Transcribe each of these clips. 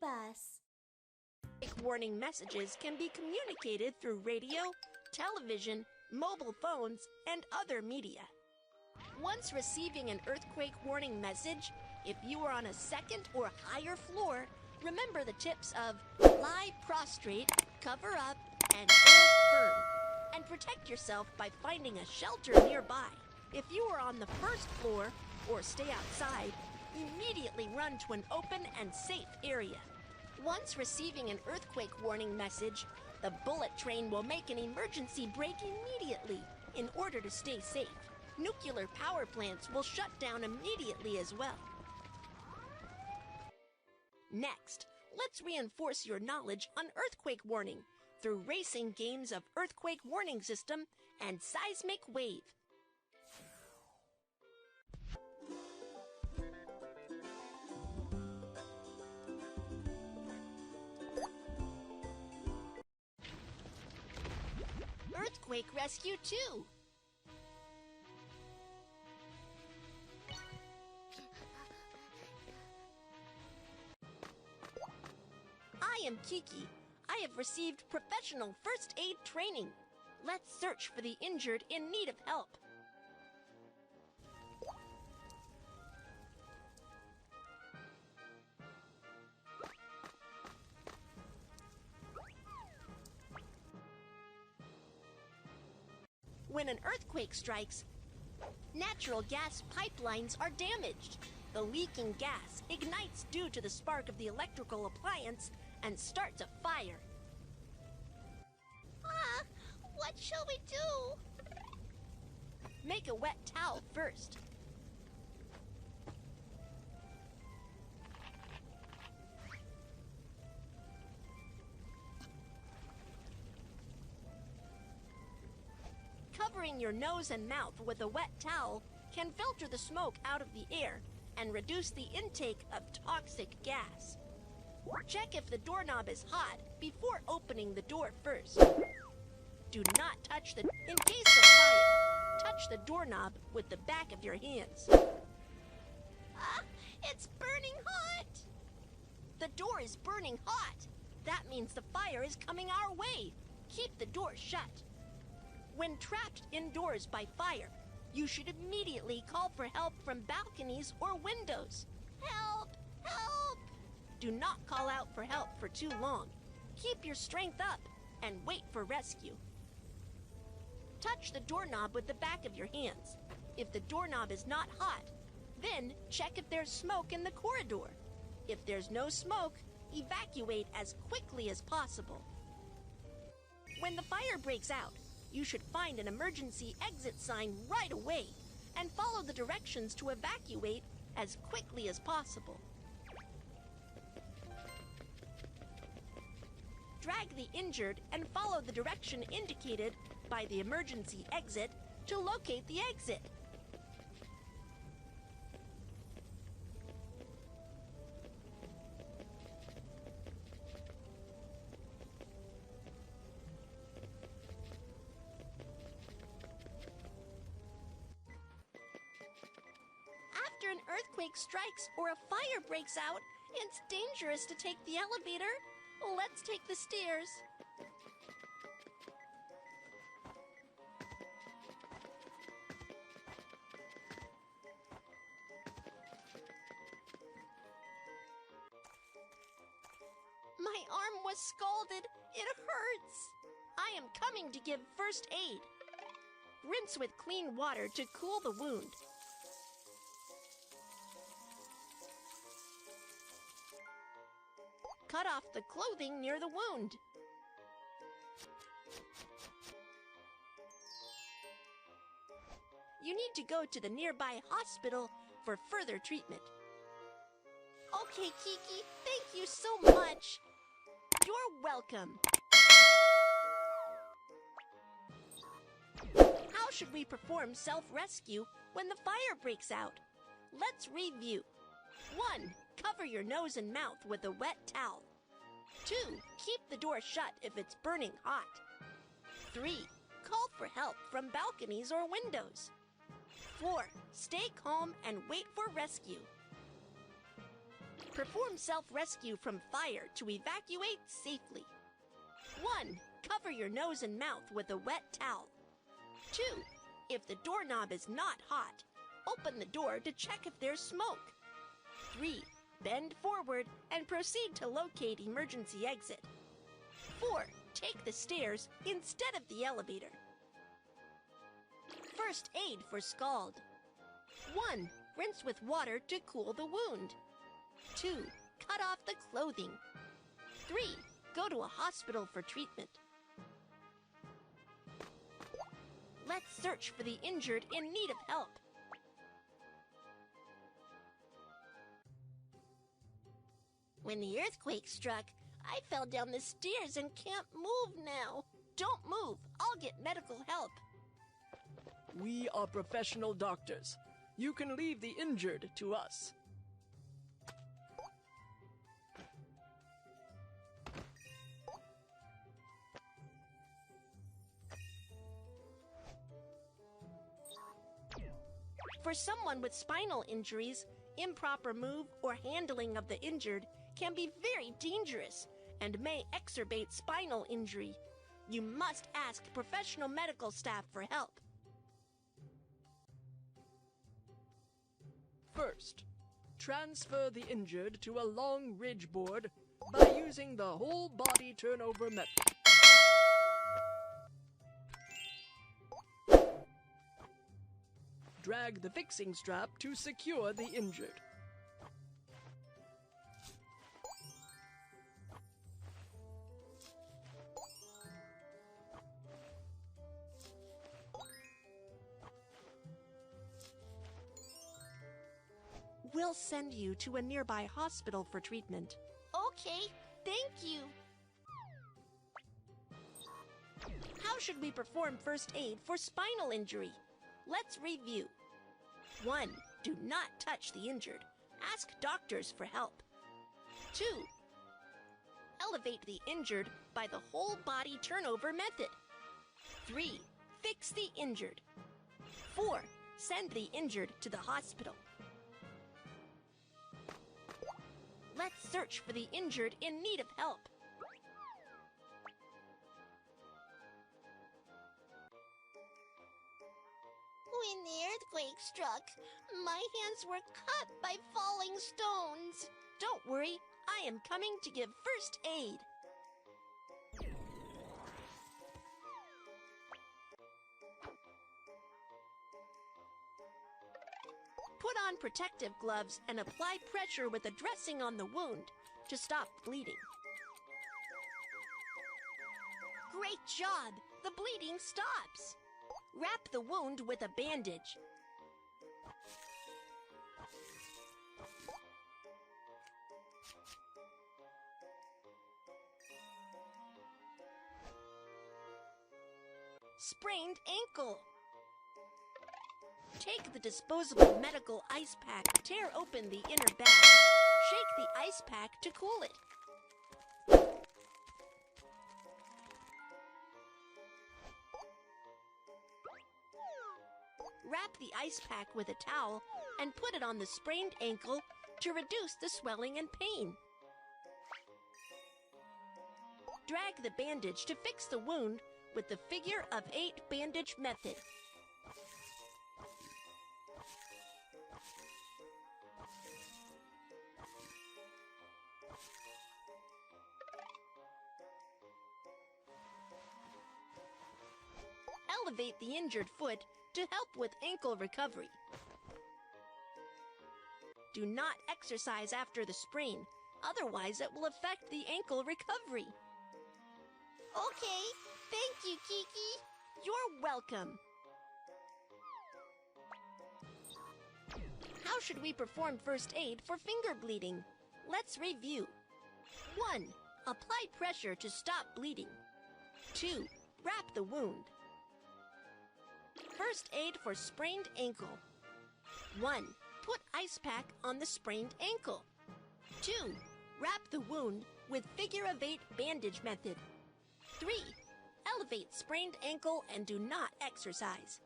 BabyBus. Warning messages can be communicated through radio, television, mobile phones, and other media. Once receiving an earthquake warning message, if you are on a second or higher floor, remember the tips of lie prostrate, cover up, and hold firm, and protect yourself by finding a shelter nearby. If you are on the first floor or stay outside, immediately run to an open and safe area. Once receiving an earthquake warning message, the bullet train will make an emergency break immediately in order to stay safe. Nuclear power plants will shut down immediately as well. Next, let's reinforce your knowledge on earthquake warning through racing games of earthquake warning system and seismic wave. Earthquake Rescue 2. I am Kiki. I have received professional first aid training. Let's search for the injured in need of help. When an earthquake strikes, natural gas pipelines are damaged. The leaking gas ignites due to the spark of the electrical appliance and starts a fire. What shall we do? Make a wet towel first. Covering your nose and mouth with a wet towel can filter the smoke out of the air and reduce the intake of toxic gas. Check if the doorknob is hot before opening the door first. Do not touch in case of fire, touch the doorknob with the back of your hands. It's burning hot! The door is burning hot. That means the fire is coming our way. Keep the door shut. When trapped indoors by fire, you should immediately call for help from balconies or windows. Help! Help! Do not call out for help for too long. Keep your strength up and wait for rescue. Touch the doorknob with the back of your hands. If the doorknob is not hot, then check if there's smoke in the corridor. If there's no smoke, evacuate as quickly as possible. When the fire breaks out, you should find an emergency exit sign right away and follow the directions to evacuate as quickly as possible. Drag the injured and follow the direction indicated by the emergency exit to locate the exit. After an earthquake strikes or a fire breaks out, it's dangerous to take the elevator. Let's take the stairs. My arm was scalded. It hurts. I am coming to give first aid. Rinse with clean water to cool the wound. Cut off the clothing near the wound. You need to go to the nearby hospital for further treatment. Okay, Kiki, thank you so much. You're welcome. How should we perform self-rescue when the fire breaks out? Let's review. 1. Cover your nose and mouth with a wet towel. 2. Keep the door shut if it's burning hot. 3. Call for help from balconies or windows. 4. Stay calm and wait for rescue. Perform self-rescue from fire to evacuate safely. 1. Cover your nose and mouth with a wet towel. 2. If the doorknob is not hot, open the door to check if there's smoke. 3. Bend forward and proceed to locate emergency exit. 4. Take the stairs instead of the elevator. First aid for scald. 1. Rinse with water to cool the wound. 2. Cut off the clothing. 3. Go to a hospital for treatment. Let's search for the injured in need of help. When the earthquake struck, I fell down the stairs and can't move now. Don't move. I'll get medical help. We are professional doctors. You can leave the injured to us. For someone with spinal injuries, improper move or handling of the injured can be very dangerous and may exacerbate spinal injury. You must ask professional medical staff for help. First, transfer the injured to a long ridge board by using the whole body turnover method. Drag the fixing strap to secure the injured. We'll send you to a nearby hospital for treatment. Okay, thank you. How should we perform first aid for spinal injury? Let's review. 1. Do not touch the injured. Ask doctors for help. 2. Elevate the injured by the whole body turnover method. 3. Fix the injured. 4. Send the injured to the hospital. Let's search for the injured in need of help. When the earthquake struck, my hands were cut by falling stones. Don't worry, I am coming to give first aid. Put on protective gloves and apply pressure with a dressing on the wound to stop bleeding. Great job! The bleeding stops. Wrap the wound with a bandage. Sprained ankle. Take the disposable medical ice pack, tear open the inner bag, shake the ice pack to cool it. Wrap the ice pack with a towel and put it on the sprained ankle to reduce the swelling and pain. Drag the bandage to fix the wound with the figure of 8 bandage method. Elevate the injured foot to help with ankle recovery. Do not exercise after the sprain, otherwise it will affect the ankle recovery. Okay, thank you, Kiki. You're welcome. How should we perform first aid for finger bleeding? Let's review. 1. Apply pressure to stop bleeding. 2. Wrap the wound. First aid for sprained ankle. 1. Put ice pack on the sprained ankle. 2. Wrap the wound with figure of 8 bandage method. 3. Elevate sprained ankle and do not exercise.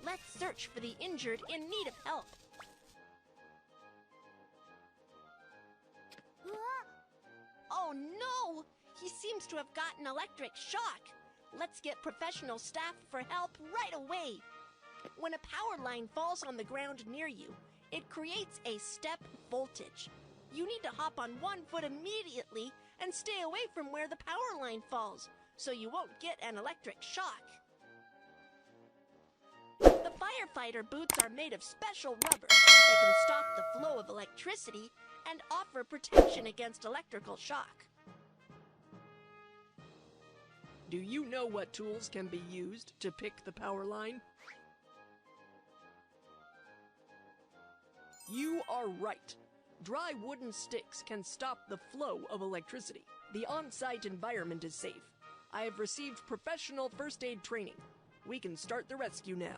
Let's search for the injured in need of help. seems to have gotten electric shock. Let's get professional staff for help right away. When a power line falls on the ground near you, it creates a step voltage. You need to hop on one foot immediately and stay away from where the power line falls, so you won't get an electric shock. The firefighter boots are made of special rubber. They can stop the flow of electricity and offer protection against electrical shock. Do you know what tools can be used to pick the power line? You are right. Dry wooden sticks can stop the flow of electricity. The on-site environment is safe. I have received professional first aid training. We can start the rescue now.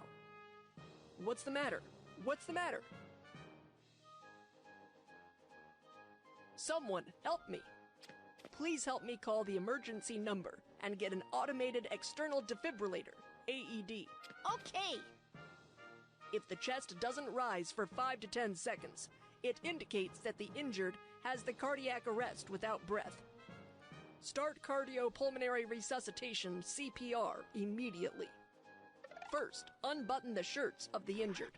What's the matter? What's the matter? Someone help me. Please help me call the emergency number and get an automated external defibrillator, AED. Okay. If the chest doesn't rise for 5 to 10 seconds, it indicates that the injured has the cardiac arrest without breath. Start cardiopulmonary resuscitation, CPR, immediately. First, unbutton the shirts of the injured.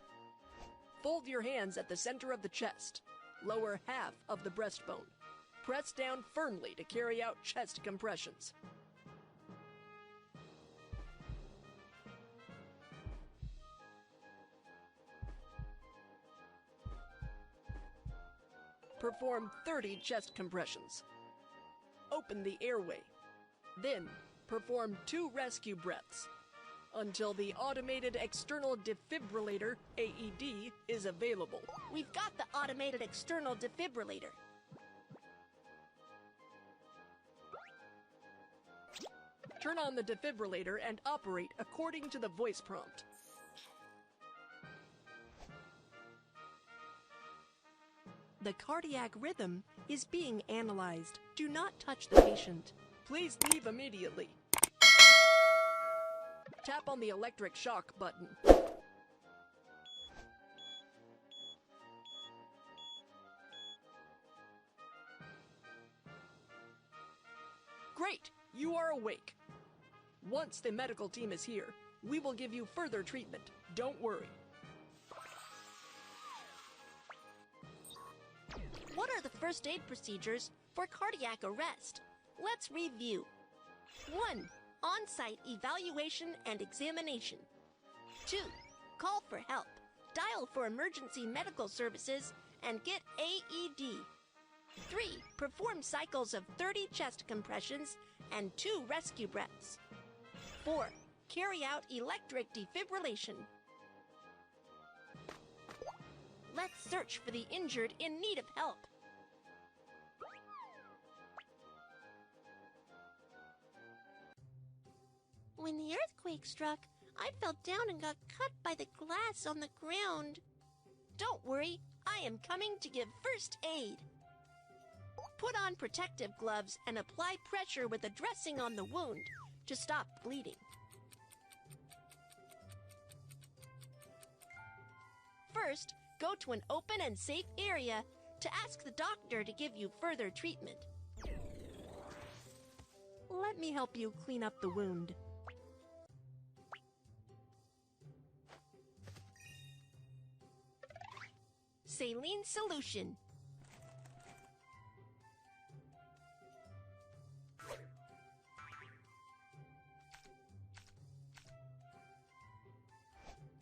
Fold your hands at the center of the chest. Lower half of the breastbone. Press down firmly to carry out chest compressions. Perform 30 chest compressions. Open the airway. Then, perform 2 rescue breaths until the automated external defibrillator, AED, is available. We've got the automated external defibrillator. Turn on the defibrillator and operate according to the voice prompt. The cardiac rhythm is being analyzed. Do not touch the patient. Please leave immediately. Tap on the electric shock button. Great! You are awake. Once the medical team is here, we will give you further treatment. Don't worry. What are the first aid procedures for cardiac arrest? Let's review. 1. On-site evaluation and examination. 2. Call for help. Dial for emergency medical services and get AED. 3. Perform cycles of 30 chest compressions and 2 rescue breaths. 4. Carry out electric defibrillation. Let's search for the injured in need of help. When the earthquake struck, I fell down and got cut by the glass on the ground. Don't worry, I am coming to give first aid. Put on protective gloves and apply pressure with a dressing on the wound to stop bleeding. First, go to an open and safe area to ask the doctor to give you further treatment. Let me help you clean up the wound. Saline solution.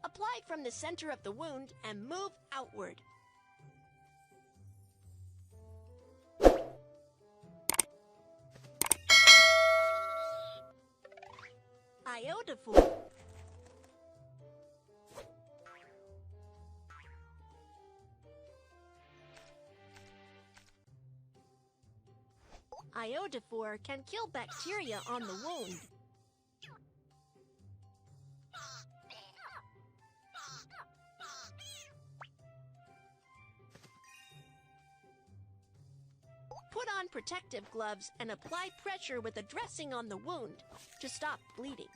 Apply from the center of the wound and move outward. Iodophor. Iodophor can kill bacteria on the wound. Put on protective gloves and apply pressure with a dressing on the wound to stop bleeding.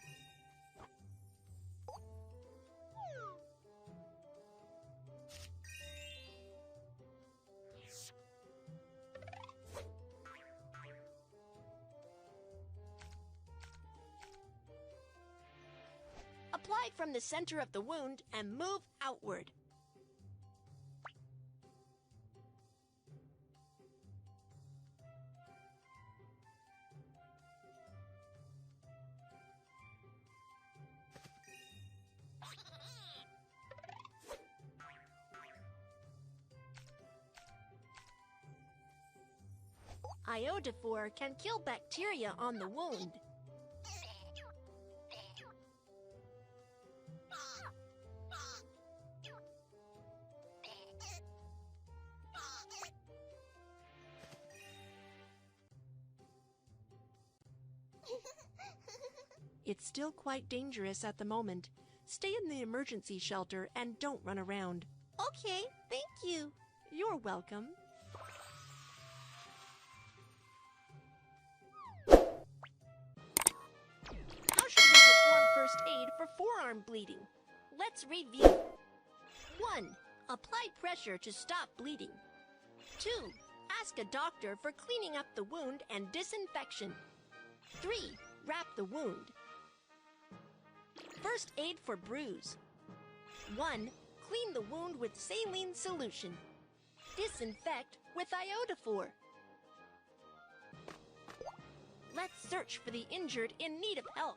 Apply from the center of the wound and move outward. Iodophore can kill bacteria on the wound. It's still quite dangerous at the moment. Stay in the emergency shelter and don't run around. Okay, thank you. You're welcome. How should we perform first aid for forearm bleeding? Let's review. 1. Apply pressure to stop bleeding. 2. Ask a doctor for cleaning up the wound and disinfection. 3. Wrap the wound. First aid for bruise. 1. Clean the wound with saline solution. Disinfect with iodophore. Let's search for the injured in need of help.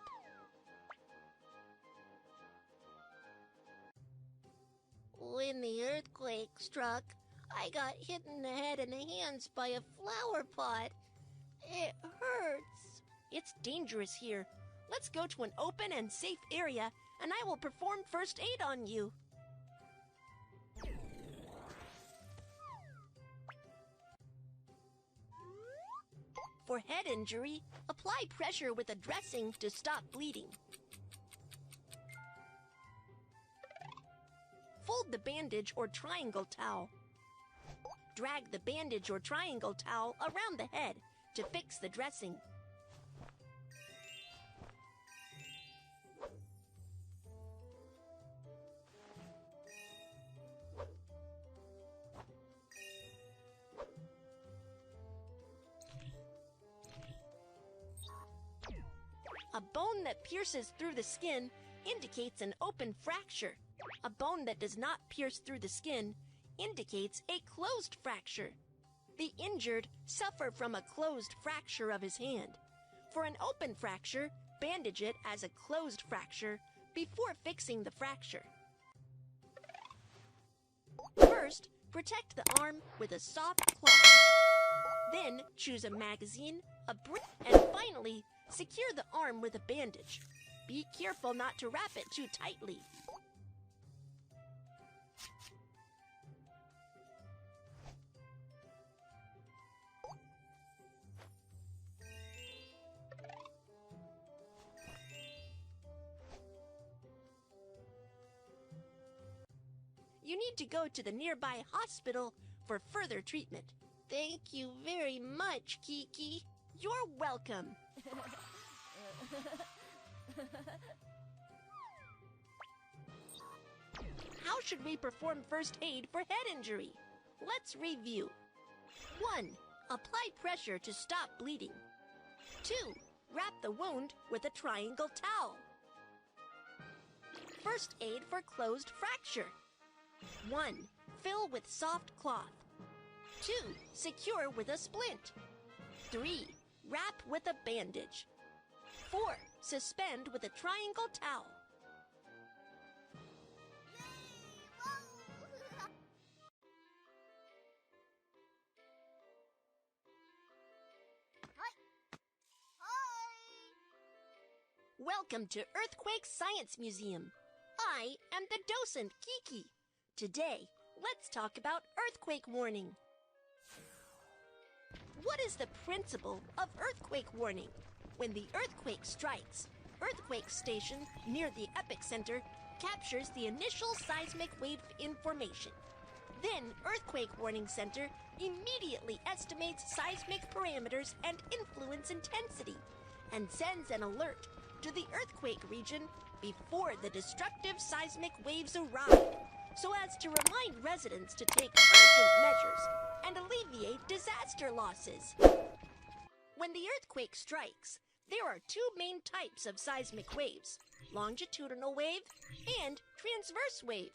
When the earthquake struck, I got hit in the head and the hands by a flower pot. It hurts. It's dangerous here. Let's go to an open and safe area, and I will perform first aid on you. For head injury, apply pressure with a dressing to stop bleeding. Fold the bandage or triangle towel. Drag the bandage or triangle towel around the head to fix the dressing. A bone that pierces through the skin indicates an open fracture. A bone that does not pierce through the skin indicates a closed fracture. The injured suffer from a closed fracture of his hand. For an open fracture, bandage it as a closed fracture before fixing the fracture. First, protect the arm with a soft cloth. Then, choose a magazine, a brick, and finally, secure the arm with a bandage. Be careful not to wrap it too tightly. You need to go to the nearby hospital for further treatment. Thank you very much, Kiki. You're welcome. How should we perform first aid for head injury? Let's review. 1. Apply pressure to stop bleeding. 2. Wrap the wound with a triangle towel. First aid for closed fracture. 1. Fill with soft cloth. 2. Secure with a splint. 3. Wrap with a bandage. 4. Suspend with a triangle towel. Welcome to Earthquake Science Museum. I am the docent, Kiki. Today, let's talk about earthquake warning. What is the principle of earthquake warning? When the earthquake strikes, earthquake station near the epicenter captures the initial seismic wave information. Then earthquake warning center immediately estimates seismic parameters and influence intensity and sends an alert to the earthquake region before the destructive seismic waves arrive, so as to remind residents to take urgent measures and alleviate disaster losses. When the earthquake strikes, there are two main types of seismic waves: longitudinal wave, and transverse wave.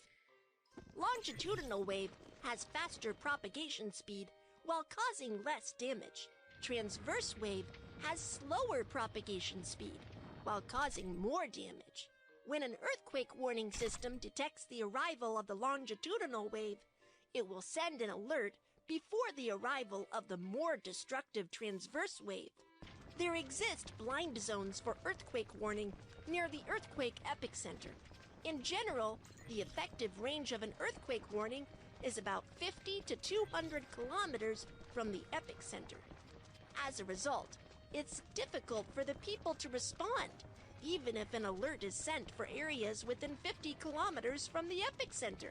Longitudinal wave has faster propagation speed while causing less damage. Transverse wave has slower propagation speed while causing more damage. When an earthquake warning system detects the arrival of the longitudinal wave, it will send an alert before the arrival of the more destructive transverse wave. There exist blind zones for earthquake warning near the earthquake epicenter. In general, the effective range of an earthquake warning is about 50 to 200 kilometers from the epicenter. As a result, it's difficult for the people to respond, even if an alert is sent for areas within 50 kilometers from the epicenter.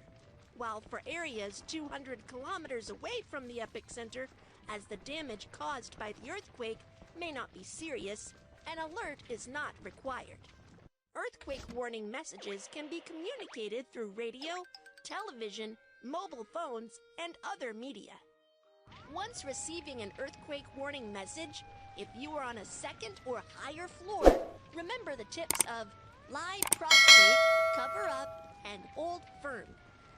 While for areas 200 kilometers away from the epicenter, as the damage caused by the earthquake may not be serious, an alert is not required. Earthquake warning messages can be communicated through radio, television, mobile phones, and other media. Once receiving an earthquake warning message, if you are on a second or higher floor, remember the tips of lie prostrate, cover up, and hold firm.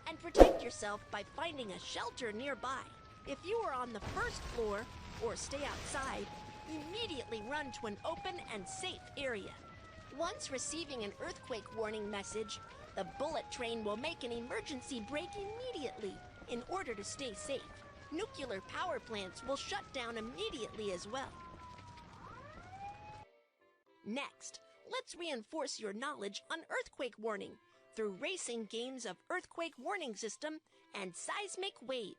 And protect yourself by finding a shelter nearby. If you are on the first floor or stay outside, immediately run to an open and safe area. Once receiving an earthquake warning message, the bullet train will make an emergency brake immediately in order to stay safe. Nuclear power plants will shut down immediately as well. Next, let's reinforce your knowledge on earthquake warning through racing games of earthquake warning system and seismic wave.